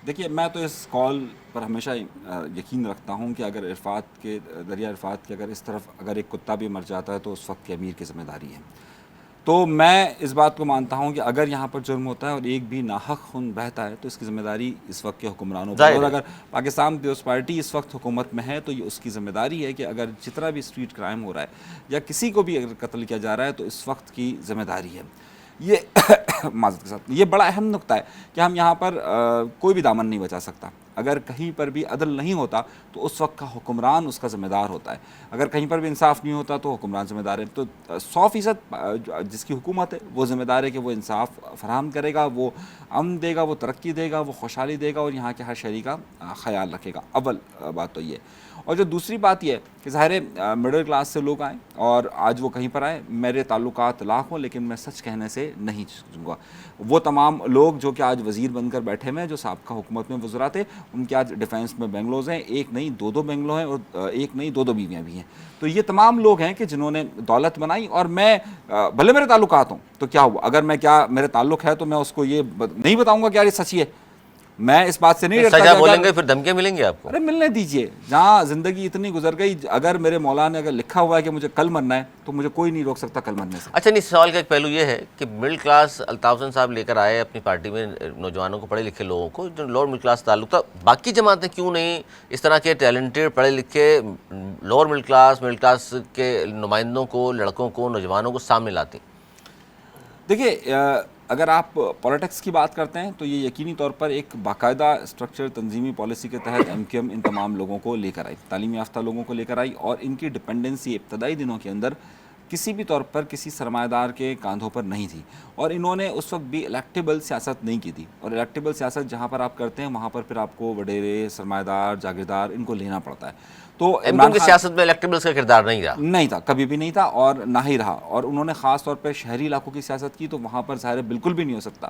دیکھیے میں تو اس کال پر ہمیشہ یقین رکھتا ہوں کہ اگر عرفات کے دریا عرفات کے اگر اس طرف اگر ایک کتا بھی مر جاتا ہے تو اس وقت کے امیر کی ذمہ داری ہے. تو میں اس بات کو مانتا ہوں کہ اگر یہاں پر جرم ہوتا ہے اور ایک بھی ناحق خون بہتا ہے تو اس کی ذمہ داری اس وقت کے حکمرانوں پر. اور اگر پاکستان پیپلز پارٹی اس وقت حکومت میں ہے تو یہ اس کی ذمہ داری ہے کہ اگر جتنا بھی اسٹریٹ کرائم ہو رہا ہے یا کسی کو بھی اگر قتل کیا جا رہا ہے تو اس وقت کی ذمہ داری ہے. یہ معذرت کے ساتھ یہ بڑا اہم نقطہ ہے کہ ہم یہاں پر کوئی بھی دامن نہیں بچا سکتا. اگر کہیں پر بھی عدل نہیں ہوتا تو اس وقت کا حکمران اس کا ذمہ دار ہوتا ہے. اگر کہیں پر بھی انصاف نہیں ہوتا تو حکمران ذمہ دار ہے. تو 100% جس کی حکومت ہے وہ ذمہ دار ہے کہ وہ انصاف فراہم کرے گا, وہ امن دے گا, وہ ترقی دے گا, وہ خوشحالی دے گا اور یہاں کے ہر شہری کا خیال رکھے گا. اول بات تو یہ. اور جو دوسری بات یہ ہے کہ ظاہر ہے مڈل کلاس سے لوگ آئیں اور آج وہ کہیں پر آئیں, میرے تعلقات لاکھ ہوں لیکن میں سچ کہنے سے نہیں چکوں گا. وہ تمام لوگ جو کہ آج وزیر بن کر بیٹھے ہوئے ہیں, جو سابقہ حکومت میں وزراء تھے, ان کے آج ڈیفینس میں بنگلوز ہیں, ایک نہیں دو بنگلو ہیں اور ایک نہیں دو بیویاں بھی ہیں. تو یہ تمام لوگ ہیں کہ جنہوں نے دولت بنائی. اور میں بھلے میرے تعلقات ہوں تو کیا ہوا, اگر میں کیا میرے تعلق ہے تو میں اس کو یہ نہیں بتاؤں گا کہ یار یہ سچی ہے. میں اس بات سے نہیں ڈرتا. سچا بولیں گے پھر دھمکیاں ملیں گی آپ کو. ارے ملنے دیجئے, جہاں زندگی اتنی گزر گئی, اگر میرے مولا نے اگر لکھا ہوا ہے کہ مجھے کل مرنا ہے تو مجھے کوئی نہیں روک سکتا کل مرنے سے. اچھا نہیں, سوال کا ایک پہلو یہ ہے کہ مڈل کلاس الطاف حسین صاحب لے کر آئے اپنی پارٹی میں نوجوانوں کو, پڑھے لکھے لوگوں کو, جو لوور مڈل کلاس تعلق تھا. باقی جماعتیں کیوں نہیں اس طرح کے ٹیلنٹڈ پڑھے لکھے لوور مڈل کلاس کے نمائندوں کو, لڑکوں کو, نوجوانوں کو سامنے لاتی؟ دیکھیے اگر آپ پولیٹکس کی بات کرتے ہیں تو یہ یقینی طور پر ایک باقاعدہ اسٹرکچر تنظیمی پالیسی کے تحت MQM ان تمام لوگوں کو لے کر آئی, تعلیم یافتہ لوگوں کو لے کر آئی, اور ان کی ڈپینڈنسی ابتدائی دنوں کے اندر کسی بھی طور پر کسی سرمایہ دار کے کاندھوں پر نہیں تھی. اور انہوں نے اس وقت بھی الیکٹیبل سیاست نہیں کی تھی. اور الیکٹیبل سیاست جہاں پر آپ کرتے ہیں وہاں پر پھر آپ کو وڈیرے, سرمایہ دار, جاگیردار ان کو لینا پڑتا ہے. تو MQM کی سیاست میں الیکٹیبلز کا کردار نہیں تھا, کبھی بھی نہیں تھا اور نہ ہی رہا. اور انہوں نے خاص طور پہ شہری علاقوں کی سیاست کی تو وہاں پر ظاہر بالکل بھی نہیں ہو سکتا.